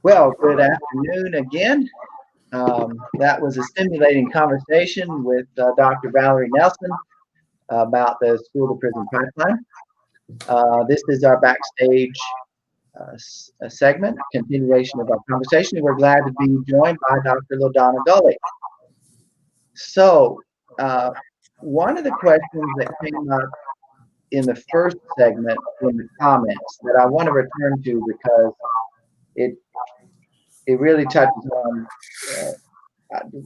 Well, good afternoon again. That was a stimulating conversation with Dr. Valerie Nelson about the school to prison pipeline. This is our backstage segment, continuation of our conversation. We're glad to be joined by Dr. LaDonna Gulley. So, one of the questions that came up in the first segment in the comments that I want to return to because it really touches on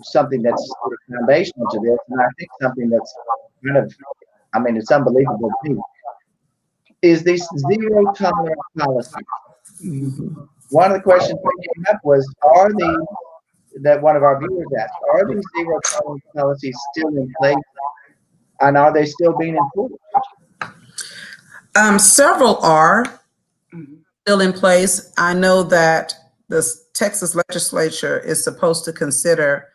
something that's sort of foundational to this, and I think something that's kind of, it's unbelievable to me, is this zero tolerance policy. One of the questions that came up was, that one of our viewers asked, are these zero tolerance policies still in place, and are they still being enforced? Several are still in place. I know that the Texas legislature is supposed to consider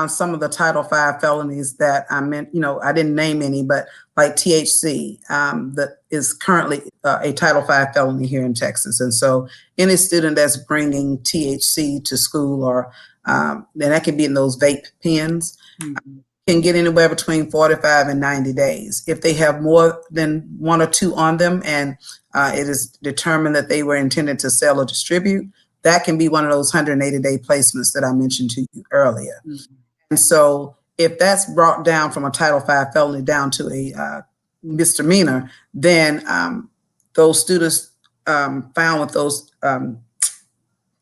some of the Title V felonies that I meant, I didn't name any, but like THC, that is currently a Title V felony here in Texas. And so any student that's bringing THC to school, or then that can be in those vape pens, can get anywhere between 45 and 90 days. If they have more than one or two on them and it is determined that they were intended to sell or distribute, that can be one of those 180-day placements that I mentioned to you earlier. And so if that's brought down from a Title V felony down to a misdemeanor, then those students found with those,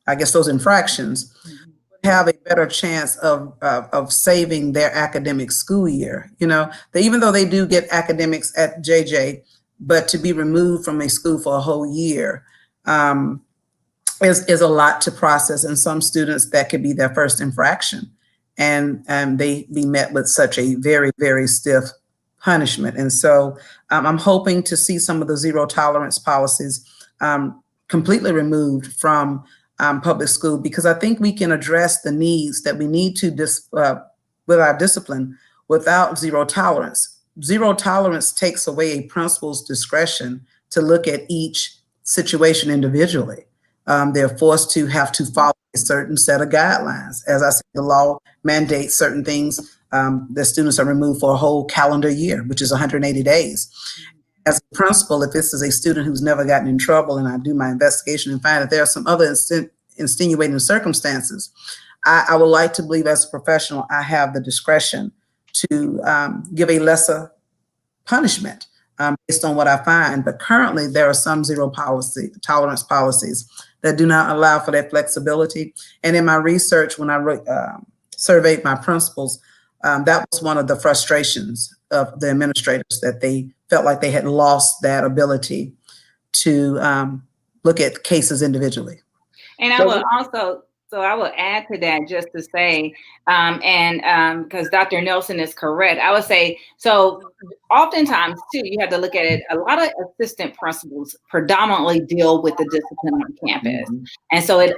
those infractions, have a better chance of saving their academic school year. Even though they do get academics at JJ, but to be removed from a school for a whole year is a lot to process. And some students, that could be their first infraction, and they be met with such a very, very stiff punishment. And so I'm hoping to see some of the zero tolerance policies completely removed from public school, because I think we can address the needs that we need to with our discipline without zero tolerance. Zero tolerance takes away a principal's discretion to look at each situation individually. They're forced to have to follow a certain set of guidelines. As I said, the law mandates certain things. The students are removed for a whole calendar year, which is 180 days. As a principal, if this is a student who's never gotten in trouble and I do my investigation and find that there are some other extenuating circumstances, I would like to believe as a professional, I have the discretion to give a lesser punishment based on what I find. But currently there are some zero tolerance policies that do not allow for that flexibility. And in my research, when I surveyed my principals, that was one of the frustrations of the administrators, that they felt like they had lost that ability to look at cases individually. And I will also, I will add to that just to say, because Dr. Nelson is correct, I would say, so oftentimes too, you have to look at it, a lot of assistant principals predominantly deal with the discipline on campus. And so it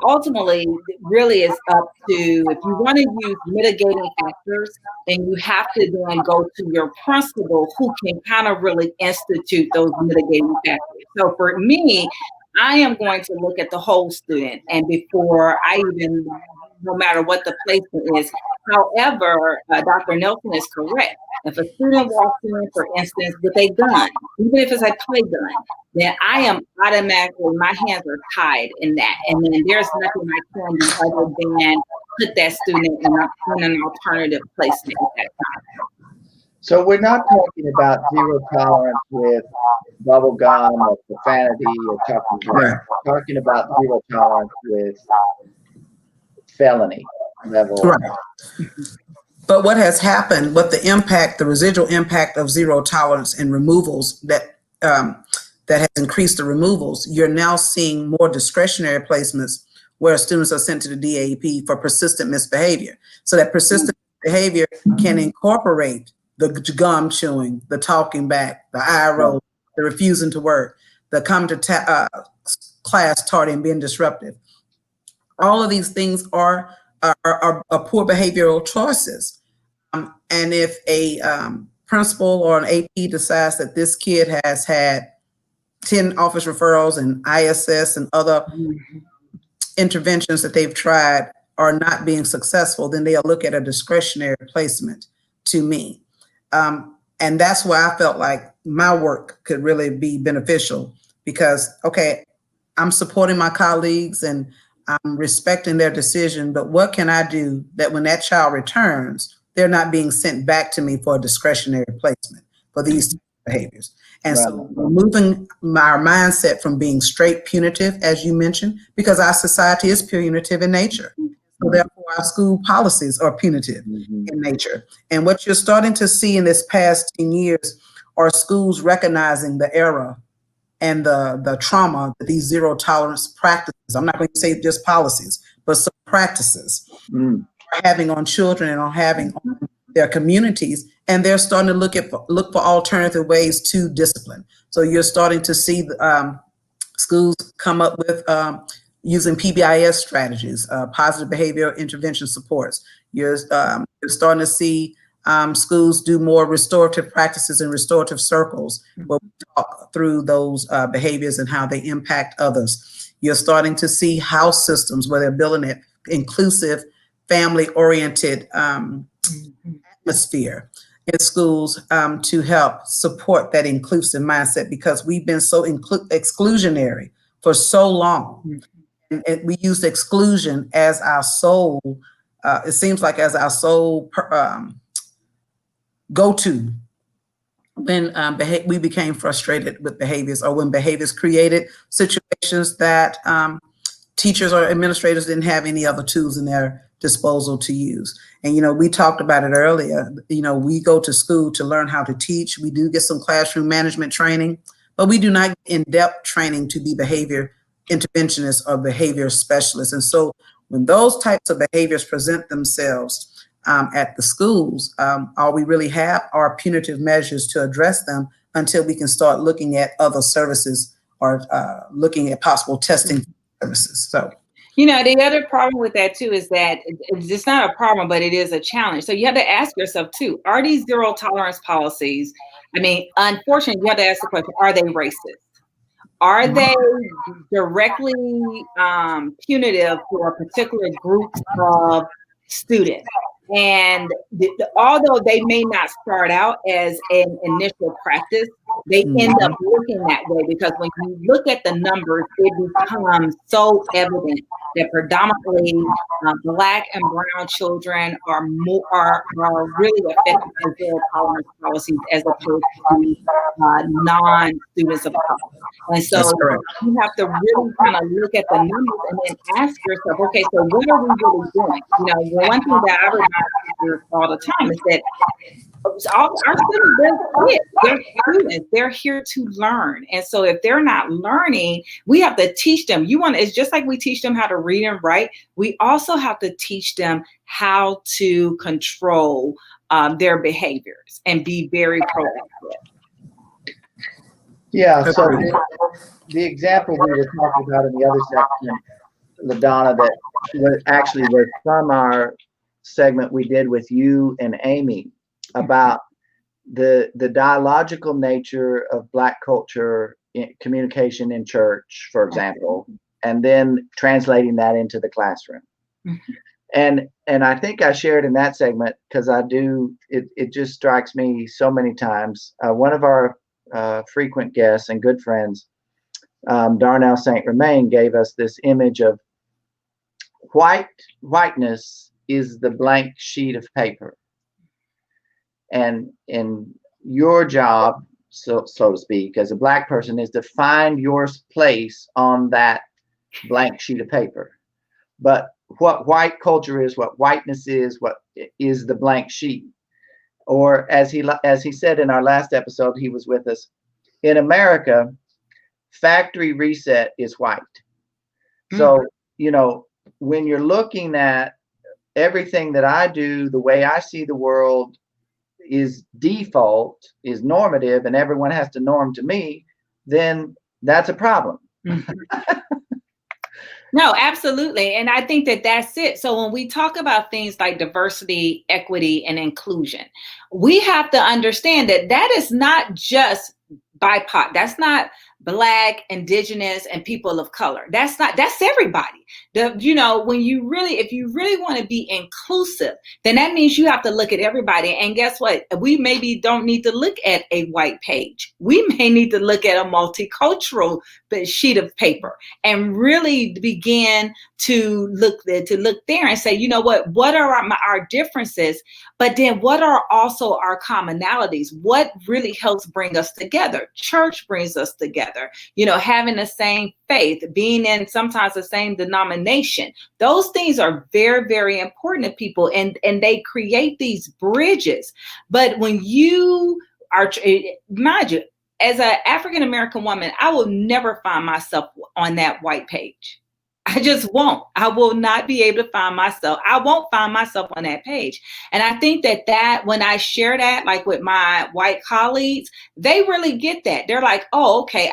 ultimately really is up to, if you want to use mitigating factors, then you have to then go to your principal who can kind of really institute those mitigating factors. So for me, I am going to look at the whole student, and before I even, no matter what the placement is. However, Dr. Nelson is correct. If a student walks in, for instance, with a gun, even if it's a play gun, then I am automatically, my hands are tied in that. And then there's nothing I can do other than put that student in an alternative placement at that time. So we're not talking about zero tolerance with bubble gum or profanity or talking about, we're talking about zero tolerance with felony level. Right. But what has happened, what the impact, the residual impact of zero tolerance and removals that has increased the removals, you're now seeing more discretionary placements where students are sent to the DAP for persistent misbehavior. So that persistent behavior can incorporate the gum chewing, the talking back, the eye roll, the refusing to work, the coming to class tardy and being disruptive. All of these things are poor behavioral choices. And if a principal or an AP decides that this kid has had 10 office referrals and ISS and other interventions that they've tried are not being successful, then they'll look at a discretionary placement to me. And that's why I felt like my work could really be beneficial because, okay, I'm supporting my colleagues and I'm respecting their decision, but what can I do that when that child returns, they're not being sent back to me for a discretionary placement for these behaviors? And Right. so we're moving our mindset from being straight punitive, as you mentioned, because our society is punitive in nature. So therefore, our school policies are punitive in nature. And what you're starting to see in this past 10 years are schools recognizing the error and the trauma that these zero tolerance practices, I'm not going to say just policies, but some practices are having on children and are having on their communities. And they're starting to look for alternative ways to discipline. So you're starting to see schools come up with using PBIS strategies, positive behavior intervention supports. You're starting to see schools do more restorative practices and restorative circles where we talk through those behaviors and how they impact others. You're starting to see house systems where they're building an inclusive, family-oriented atmosphere in schools to help support that inclusive mindset because we've been so exclusionary for so long. And we used exclusion as our sole, it seems like as our sole go-to when we became frustrated with behaviors or when behaviors created situations that teachers or administrators didn't have any other tools in their disposal to use. And, you know, we talked about it earlier, you know, we go to school to learn how to teach. We do get some classroom management training, but we do not get in-depth training to be behavior interventionists or behavior specialists. And so when those types of behaviors present themselves at the schools, all we really have are punitive measures to address them until we can start looking at other services or looking at possible testing services. So, you know, the other problem with that too is that it's not a problem, but it is a challenge. So you have to ask yourself too, are these zero tolerance policies? I mean, unfortunately, you have to ask the question, are they racist? Are they directly punitive for a particular group of students? And although they may not start out as an initial practice, they end up looking that way because when you look at the numbers, it becomes so evident that predominantly Black and brown children are really affected by zero tolerance policies as opposed to non-students of color. And so you have to really kind of look at the numbers and then ask yourself, okay, so what are we really doing? You know, one thing that I remind teachers all the time is that our students, they're students, they're here to learn. And so if they're not learning, we have to teach them. It's just like we teach them how to read and write. We also have to teach them how to control their behaviors and be very proactive. Yeah, so the example we were talking about in the other section, LaDonna, that was from our segment we did with you and Amy about the dialogical nature of Black culture communication in church, for example, and then translating that into the classroom. And I think I shared in that segment because it just strikes me so many times. One of our frequent guests and good friends, Darnell St. Romain, gave us this image of whiteness is the blank sheet of paper. And your job, so to speak, as a Black person is to find your place on that blank sheet of paper. But what white culture is, what whiteness is, what is the blank sheet. Or as he said in our last episode, he was with us, in America, factory reset is white. So, you know, when you're looking at everything that I do, the way I see the world is default, is normative, and everyone has to norm to me, then that's a problem. No, absolutely. And I think that that's it. So when we talk about things like diversity, equity, and inclusion, we have to understand that that is not just BIPOC. That's not Black, Indigenous, and people of color. That's everybody. If you really want to be inclusive, then that means you have to look at everybody. And guess what? We maybe don't need to look at a white page. We may need to look at a multicultural sheet of paper and really begin to look there and say, you know what are our differences, but then what are also our commonalities? What really helps bring us together? Church brings us together, having the same faith, being in sometimes the same denomination. Those things are very, very important to people, and they create these bridges. But when you are, mind you, as an African-American woman, I will never find myself on that white page. I just won't. I will not be able to find myself. I won't find myself on that page. And I think that when I share that, like with my white colleagues, they really get that. They're like, oh, okay,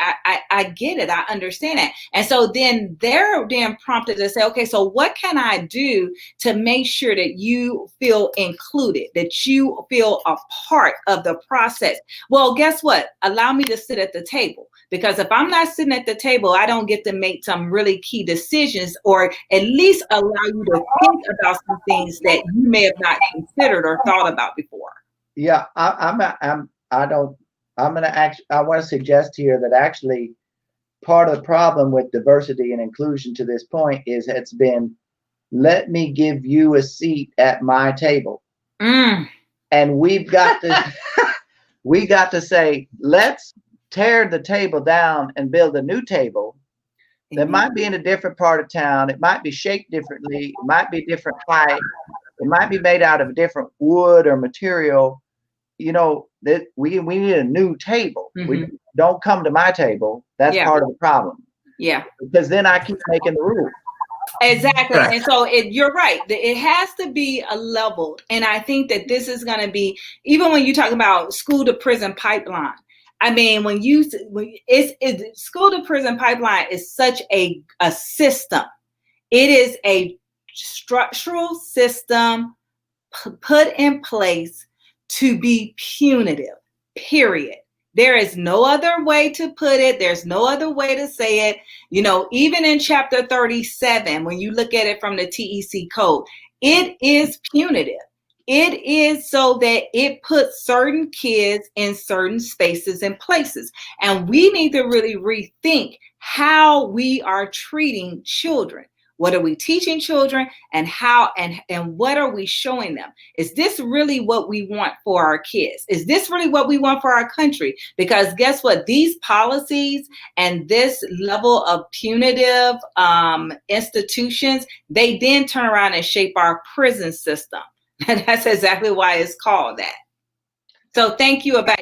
I get it. I understand that. And so then they're prompted to say, okay, so what can I do to make sure that you feel included, that you feel a part of the process? Well, guess what? Allow me to sit at the table. Because if I'm not sitting at the table, I don't get to make some really key decisions, or at least allow you to think about some things that you may have not considered or thought about before. Yeah, I want to suggest here that actually part of the problem with diversity and inclusion to this point is it's been, let me give you a seat at my table. And we've got to say, let's tear the table down and build a new table that might be in a different part of town. It might be shaped differently. It might be different height. It might be made out of a different wood or material. That we need a new table. We don't come to my table. That's part of the problem. Yeah. Because then I keep making the rules. Exactly. And so you're right. It has to be a level. And I think that this is going to be, even when you talk about school to prison pipeline, I mean, school to prison pipeline is such a system. It is a structural system put in place to be punitive, period. There is no other way to put it. There's no other way to say it. Even in chapter 37, when you look at it from the TEC code, it is punitive. It is so that it puts certain kids in certain spaces and places. And we need to really rethink how we are treating children. What are we teaching children, and how and what are we showing them? Is this really what we want for our kids? Is this really what we want for our country? Because guess what? These policies and this level of punitive institutions, they then turn around and shape our prison system. And that's exactly why it's called that. So thank you about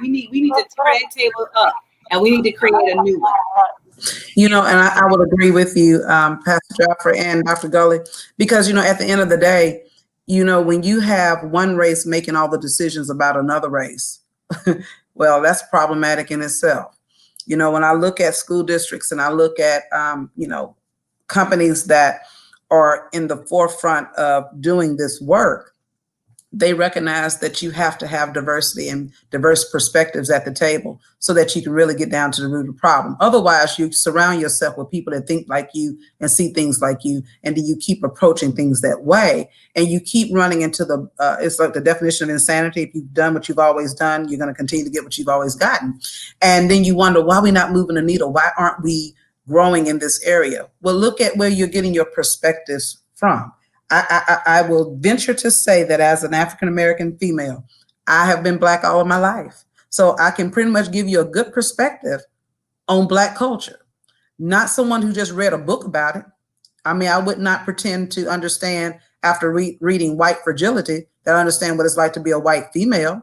we need to tear that table up, and we need to create a new one. And I would agree with you, Pastor Joffrey and Dr. Gulley, because, at the end of the day, when you have one race making all the decisions about another race, well, that's problematic in itself. When I look at school districts and I look at, companies that are in the forefront of doing this work, they recognize that you have to have diversity and diverse perspectives at the table so that you can really get down to the root of the problem. Otherwise, you surround yourself with people that think like you and see things like you, and then you keep approaching things that way, and you keep running into it's like the definition of insanity. If you've done what you've always done, you're going to continue to get what you've always gotten. And then you wonder, why are we not moving the needle? Why aren't we growing in this area? Well, look at where you're getting your perspectives from. I will venture to say that as an African-American female, I have been Black all of my life. So I can pretty much give you a good perspective on Black culture. Not someone who just read a book about it. I mean, I would not pretend to understand after reading White Fragility that I understand what it's like to be a white female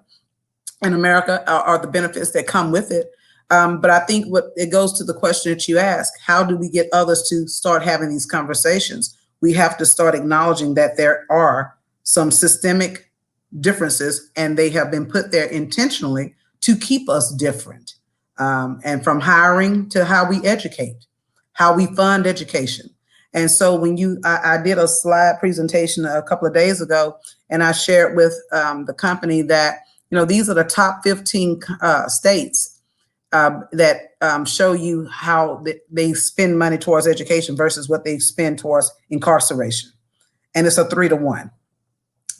in America or the benefits that come with it. But I think it goes to the question that you ask, how do we get others to start having these conversations? We have to start acknowledging that there are some systemic differences, and they have been put there intentionally to keep us different. And from hiring to how we educate, how we fund education. And so when I did a slide presentation a couple of days ago, and I shared with the company that, these are the top 15 states that show you how they spend money towards education versus what they spend towards incarceration. And it's a 3-to-1.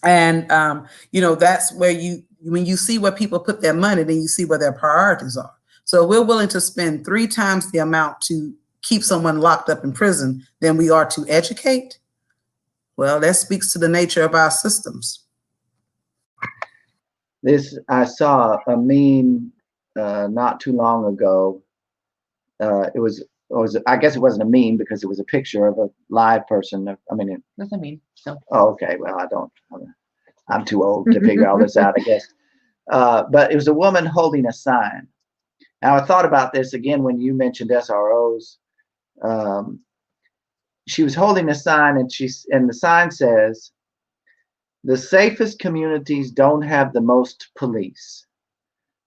And, that's where when you see where people put their money, then you see where their priorities are. So we're willing to spend 3 times the amount to keep someone locked up in prison than we are to educate. Well, that speaks to the nature of our systems. I saw a meme not too long ago. I guess it wasn't a meme because it was a picture of a live person. I mean, it doesn't mean so. Oh, okay. Well, I'm too old to figure all this out, I guess. But it was a woman holding a sign. Now, I thought about this again when you mentioned SROs. She was holding a sign, and the sign says, "The safest communities don't have the most police.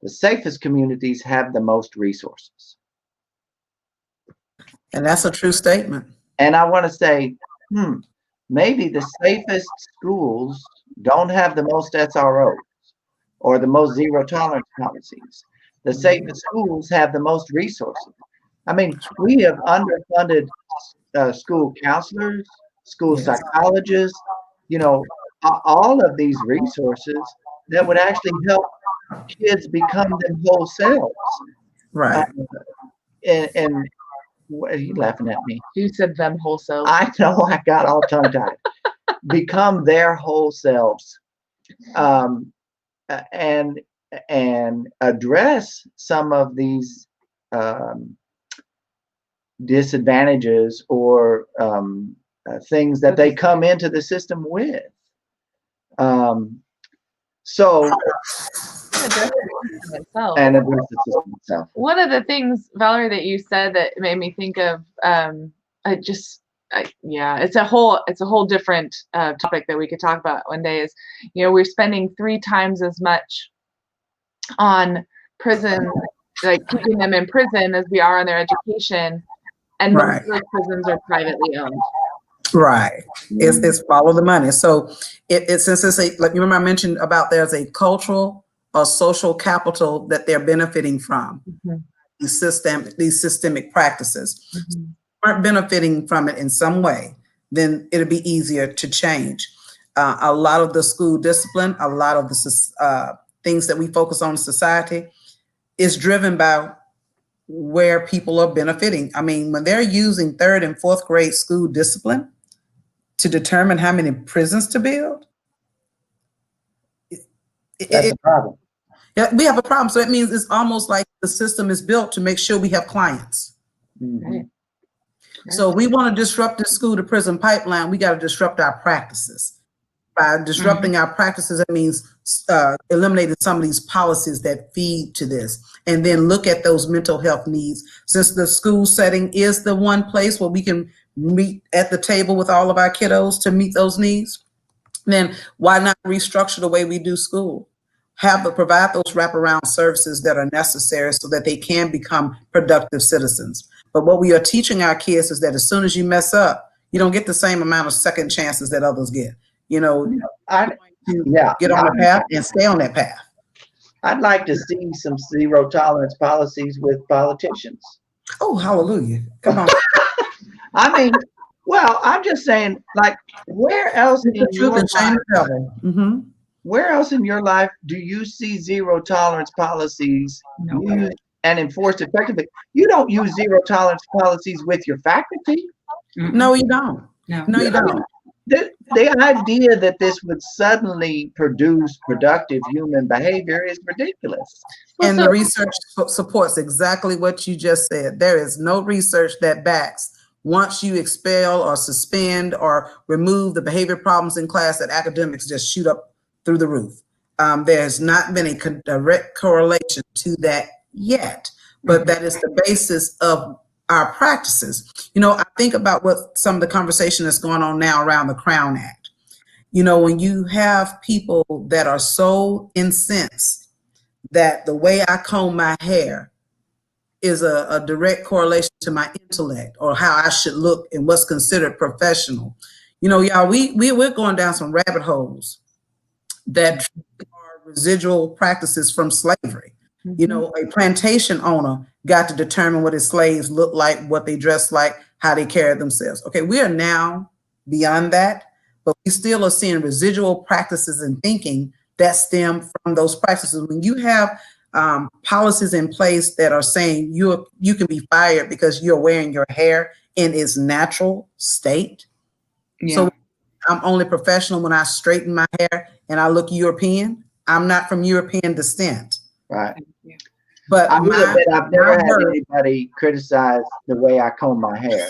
The safest communities have the most resources." And that's a true statement. And I want to say, maybe the safest schools don't have the most SROs or the most zero tolerance policies. The safest schools have the most resources. I mean, we have underfunded school counselors, school psychologists, all of these resources that would actually help kids become their whole selves. Right. And what are you laughing at me? You said them whole selves. I know, I got all tongue-tied. Become their whole selves. And address some of these disadvantages or things that they come into the system with. And address the system itself. One of the things, Valerie, that you said that made me think of, it's a whole different topic that we could talk about one day. Is we're spending 3 times as much on prison, like keeping them in prison, as we are on their education, and most of those prisons are privately owned. Right. It's follow the money. So since it's like you remember I mentioned about there's a cultural or social capital that they're benefiting from. These systemic practices. Aren't benefiting from it in some way, then it'll be easier to change. A lot of the school discipline, a lot of the things that we focus on in society is driven by where people are benefiting. I mean, when they're using 3rd and 4th grade school discipline to determine how many prisons to build, that's a problem. Yeah, we have a problem. So it means it's almost like the system is built to make sure we have clients. Right. So we want to disrupt the school to prison pipeline. We got to disrupt our practices. By disrupting our practices, that means eliminating some of these policies that feed to this, and then look at those mental health needs. Since the school setting is the one place where we can meet at the table with all of our kiddos to meet those needs, then why not restructure the way we do school? Provide those wraparound services that are necessary so that they can become productive citizens. But what we are teaching our kids is that as soon as you mess up, you don't get the same amount of second chances that others get. Get on the path and stay on that path. I'd like to see some zero tolerance policies with politicians. Oh, hallelujah. Come on. I mean, well, I'm just saying, like, where else in your life, where else in your life do you see zero tolerance policies used and enforced effectively? You don't use zero tolerance policies with your faculty. No, you don't. No, you don't. The idea that this would suddenly produce productive human behavior is ridiculous. And the research supports exactly what you just said. There is no research that backs once you expel or suspend or remove the behavior problems in class that academics just shoot up through the roof. There's not been a direct correlation to that yet, but that is the basis of our practices. I think about what some of the conversation that's going on now around the Crown Act. When you have people that are so incensed that the way I comb my hair is a direct correlation to my intellect or how I should look and what's considered professional. Y'all, we're going down some rabbit holes that are residual practices from slavery. You know, a plantation owner got to determine what his slaves looked like, what they dressed like, how they carried themselves. Okay, we are now beyond that, but we still are seeing residual practices and thinking that stem from those practices. When you have policies in place that are saying you can be fired because you're wearing your hair in its natural state. Yeah. So I'm only professional when I straighten my hair and I look European. I'm not from European descent. Right. But I will admit I've never had word, anybody criticize the way I comb my hair.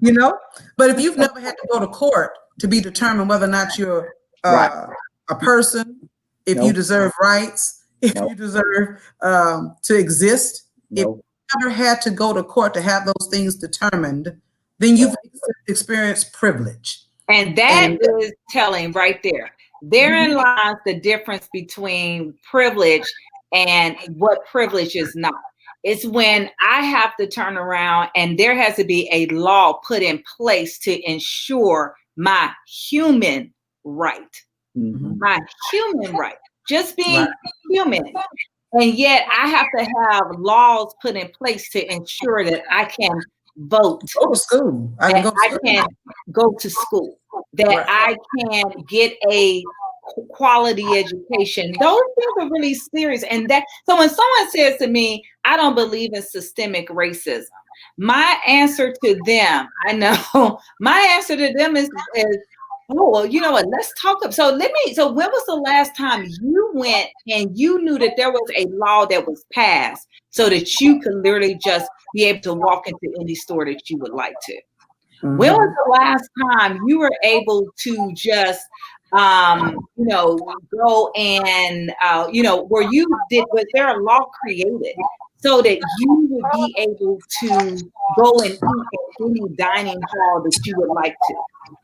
you know, but if you've never had to go to court to be determined whether or not you're Right. a person, if you Nope. deserve rights, if Nope. you deserve to exist, if Nope. you never had to go to court to have those things determined, then you've experienced privilege. And that is telling right there. Therein lies the difference between privilege and what privilege is not. It's when I have to turn around and there has to be a law put in place to ensure my human right. Mhm. My human right. Just being human. And yet I have to have laws put in place to ensure that I can vote. Go to school. I can go to school. That I can get a quality education. Those things are really serious. And that, so when someone says to me, I don't believe in systemic racism, my answer to them, I know, my answer to them is oh, well, you know what, let's talk. So when was the last time you went and you knew that there was a law that was passed so that you could literally just be able to walk into any store that you would like to? Mm-hmm. When was the last time you were able to just, go and, was there a law created so that you would be able to go and eat at any dining hall that you would like to?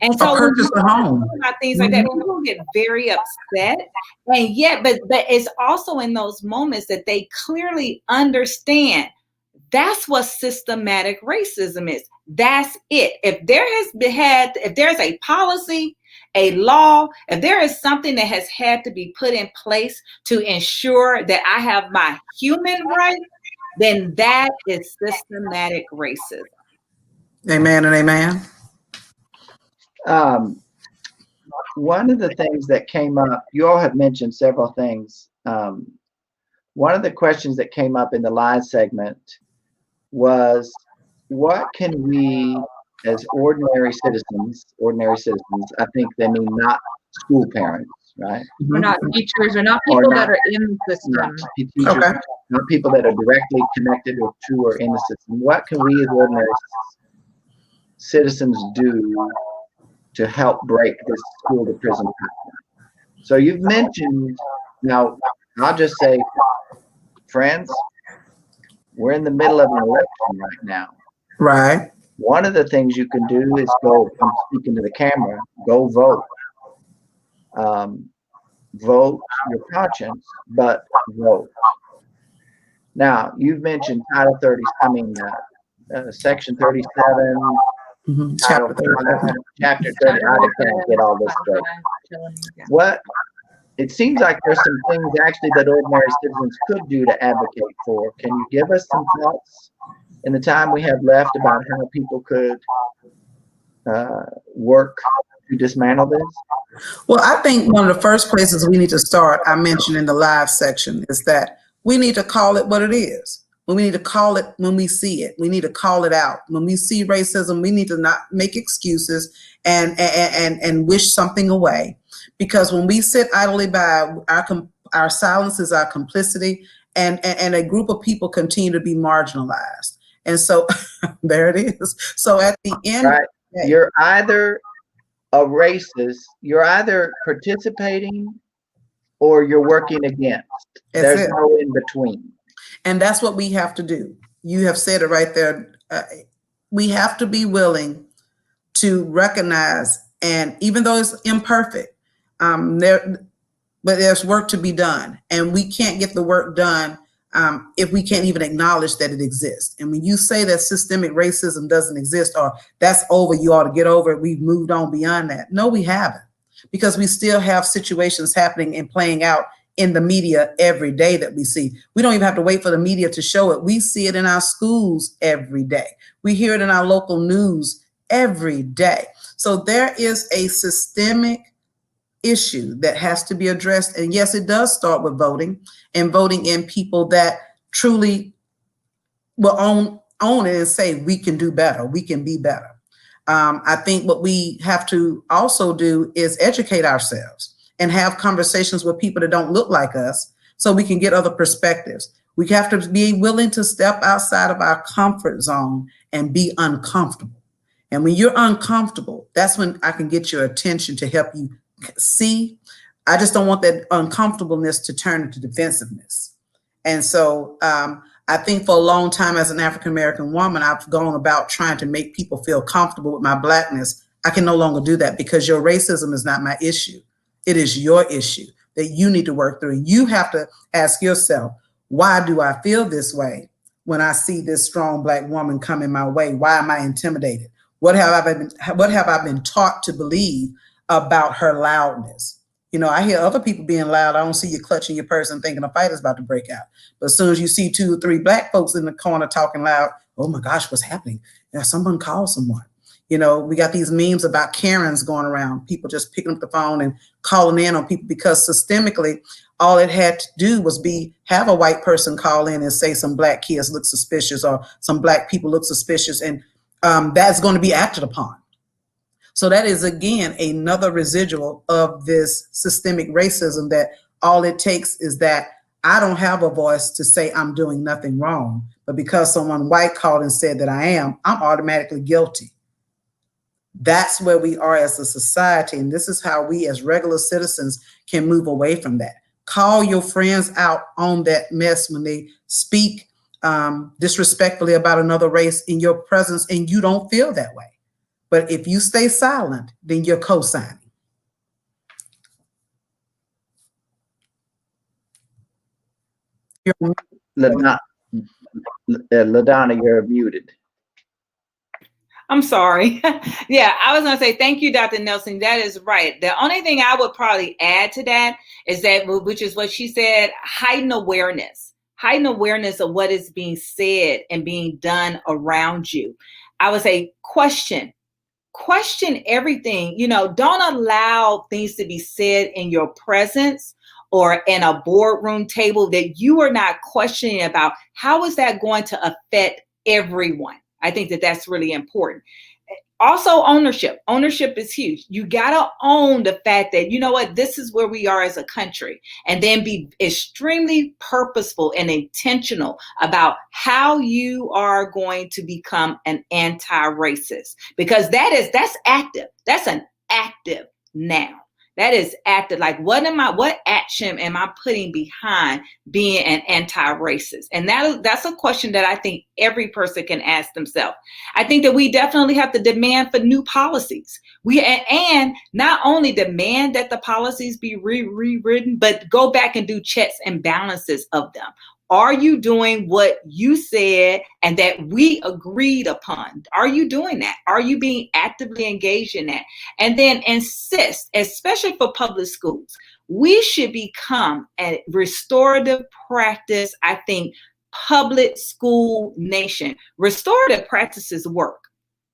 And so when you talk about things like that, people get very upset. And yet, but it's also in those moments that they clearly understand that's what systematic racism is. That's it. If there's a policy, a law, if there is something that has had to be put in place to ensure that I have my human right, then that is systematic racism. Amen and amen. One of the things that came up, you all have mentioned several things. One of the questions that came up in the live segment was, what can we as ordinary citizens, I think they mean not school parents, right? We're not teachers, or not people that are in the system. Not people that are directly connected to or in the system. What can we as ordinary citizens do to help break this school to prison pipeline? So you've mentioned, now I'll just say, friends, we're in the middle of an election right now. Right. One of the things you can do is go, I'm speaking to the camera, go vote. Vote your conscience, but vote. Now, you've mentioned Title 30, Section 37, Chapter 30. Chapter 30. I just can't get all this straight. It seems like there's some things actually that ordinary citizens could do to advocate for. Can you give us some thoughts in the time we have left about how people could work to dismantle this? Well, I think one of the first places we need to start, I mentioned in the live section, is that we need to call it what it is. We need to call it when we see it. We need to call it out. When we see racism, we need to not make excuses and wish something away. Because when we sit idly by, our silence is our complicity, and a group of people continue to be marginalized. And so there it is. So at the end, right. You're either a racist, you're either participating or you're working against. There's no in between. And that's what we have to do. You have said it right there. We have to be willing to recognize, and even though it's imperfect, but there's work to be done, and we can't get the work done if we can't even acknowledge that it exists. And when you say that systemic racism doesn't exist, or that's over, you ought to get over it, we've moved on beyond that. No, we haven't, because we still have situations happening and playing out in the media every day that we see. We don't even have to wait for the media to show it. We see it in our schools every day. We hear it in our local news every day. So there is a systemic issue that has to be addressed. And yes, it does start with voting, and voting in people that truly will own it and say, we can do better, we can be better. I think what we have to also do is educate ourselves and have conversations with people that don't look like us so we can get other perspectives. We have to be willing to step outside of our comfort zone and be uncomfortable. And when you're uncomfortable, that's when I can get your attention to help you see. I just don't want that uncomfortableness to turn into defensiveness. And so I think for a long time as an African-American woman, I've gone about trying to make people feel comfortable with my Blackness. I can no longer do that because your racism is not my issue. It is your issue that you need to work through. You have to ask yourself, why do I feel this way when I see this strong Black woman coming my way? Why am I intimidated? What have I been taught to believe about her loudness? You know, I hear other people being loud. I don't see you clutching your purse and thinking a fight is about to break out. But as soon as you see 2 or 3 Black folks in the corner talking loud, oh my gosh, what's happening? Yeah, someone call someone. You know, we got these memes about Karens going around, people just picking up the phone and calling in on people because systemically, all it had to do was have a white person call in and say some Black kids look suspicious or some Black people look suspicious, and that's going to be acted upon. So that is, again, another residual of this systemic racism, that all it takes is that I don't have a voice to say I'm doing nothing wrong, but because someone white called and said that I am, I'm automatically guilty. That's where we are as a society, and this is how we as regular citizens can move away from that. Call your friends out on that mess when they speak disrespectfully about another race in your presence and you don't feel that way. But if you stay silent, then you're co-signing. LaDonna, you're muted. I'm sorry. Yeah, I was going to say, thank you, Dr. Nelson. That is right. The only thing I would probably add to that is that, which is what she said, heightened awareness of what is being said and being done around you. I would say question everything. You know, don't allow things to be said in your presence or in a boardroom table that you are not questioning about. How is that going to affect everyone? I think that that's really important. Also, ownership. Ownership is huge. You got to own the fact that, you know what, this is where we are as a country, and then be extremely purposeful and intentional about how you are going to become an anti-racist, because that's active. That's an active now. That is active. Like, what action am I putting behind being an anti-racist? And that's a question that I think every person can ask themselves. I think that we definitely have to demand for new policies. And not only demand that the policies be rewritten, but go back and do checks and balances of them. Are you doing what you said and that we agreed upon? Are you doing that? Are you being actively engaged in that? And then insist, especially for public schools, we should become a restorative practice, I think, public school nation. Restorative practices work.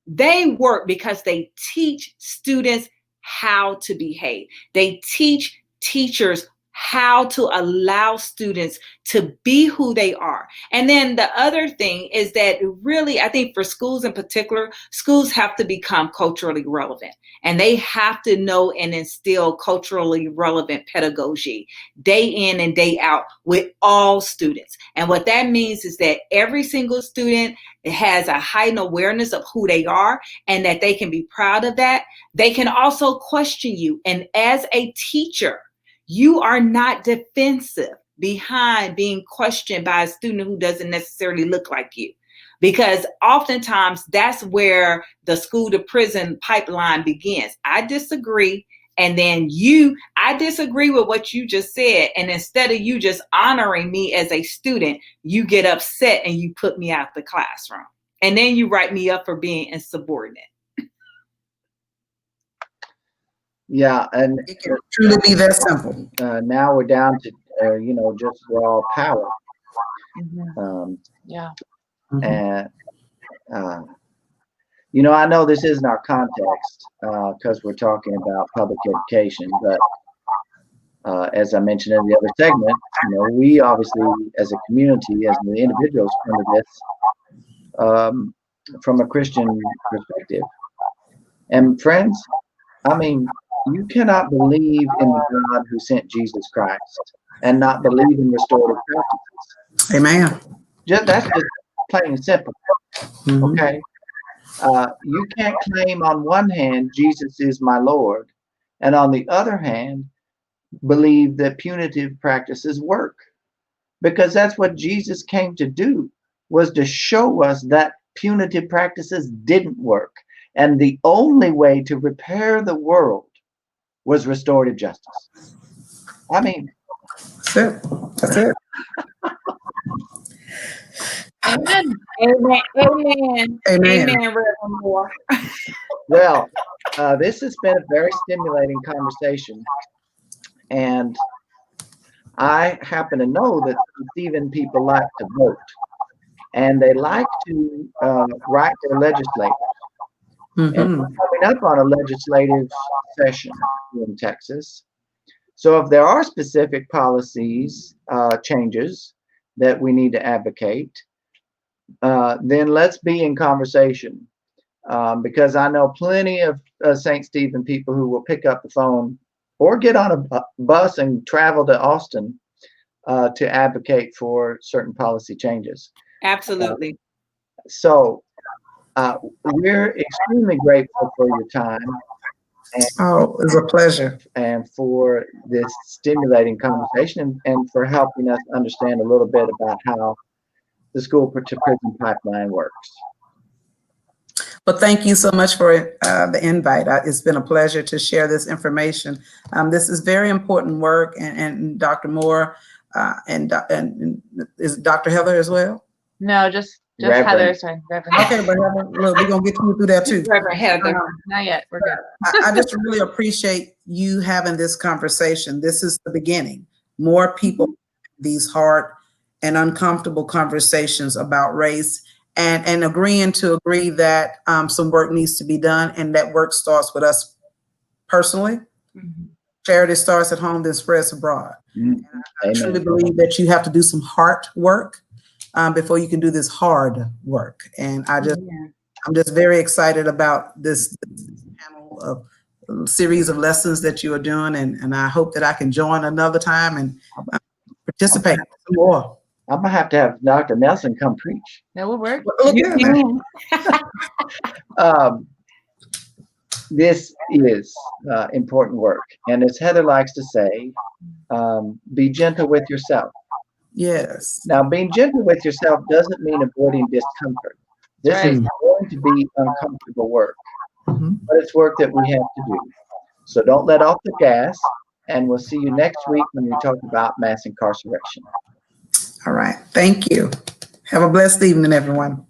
They work because they teach students how to behave. They teach teachers how to allow students to be who they are. And then the other thing is that really, I think for schools in particular, schools have to become culturally relevant, and they have to know and instill culturally relevant pedagogy day in and day out with all students. And what that means is that every single student has a heightened awareness of who they are and that they can be proud of that. They can also question you. And as a teacher, you are not defensive behind being questioned by a student who doesn't necessarily look like you, because oftentimes that's where the school to prison pipeline begins. I disagree. And then I disagree with what you just said. And instead of you just honoring me as a student, you get upset and you put me out the classroom. And then you write me up for being insubordinate. Yeah, and it can truly be that simple. Now we're down to just raw power. Yeah. And I know this isn't our context because we're talking about public education, but as I mentioned in the other segment, we obviously, as a community, as the individuals, come to this from a Christian perspective. And friends, I mean, you cannot believe in the God who sent Jesus Christ and not believe in restorative practices. Amen. That's just plain and simple. Okay. You can't claim on one hand Jesus is my Lord, and on the other hand believe that punitive practices work, because that's what Jesus came to do, was to show us that punitive practices didn't work, and the only way to repair the world was restorative justice. I mean, that's it. Amen. Amen. Amen. Amen. Amen, Reverend Moore. Well, this has been a very stimulating conversation, and I happen to know that Stephen people like to vote, and they like to write their legislators. And we're coming up on a legislative session in Texas. So if there are specific policies changes that we need to advocate, then let's be in conversation, because I know plenty of St. Stephen people who will pick up the phone or get on a bus and travel to Austin to advocate for certain policy changes. Absolutely. So we're extremely grateful for your time. Oh, it's a pleasure. And for this stimulating conversation, and for helping us understand a little bit about how the school to prison pipeline works. Well, thank you so much for the invite. It's been a pleasure to share this information. This is very important work, and Dr. Moore and is Dr. Heather as well? No, just Reverend. Heather. Sorry, Reverend. Okay, but Heather, look, we're gonna get you through that too. Reverend Heather. No, not yet. We're good. I just really appreciate you having this conversation. This is the beginning. More people, these hard and uncomfortable conversations about race, and agreeing to agree that some work needs to be done, and that work starts with us personally. Charity starts at home, then spreads abroad. I truly believe that you have to do some heart work before you can do this hard work. And I'm just very excited about this panel of series of lessons that you are doing, and I hope that I can join another time and participate more. I'm gonna have to have Dr. Nelson come preach. That would work. This is important work, and as Heather likes to say, be gentle with yourself. Yes. Now, being gentle with yourself doesn't mean avoiding discomfort. This is going to be uncomfortable work, but it's work that we have to do. So don't let off the gas, and we'll see you next week when we talk about mass incarceration. All right. Thank you. Have a blessed evening, everyone.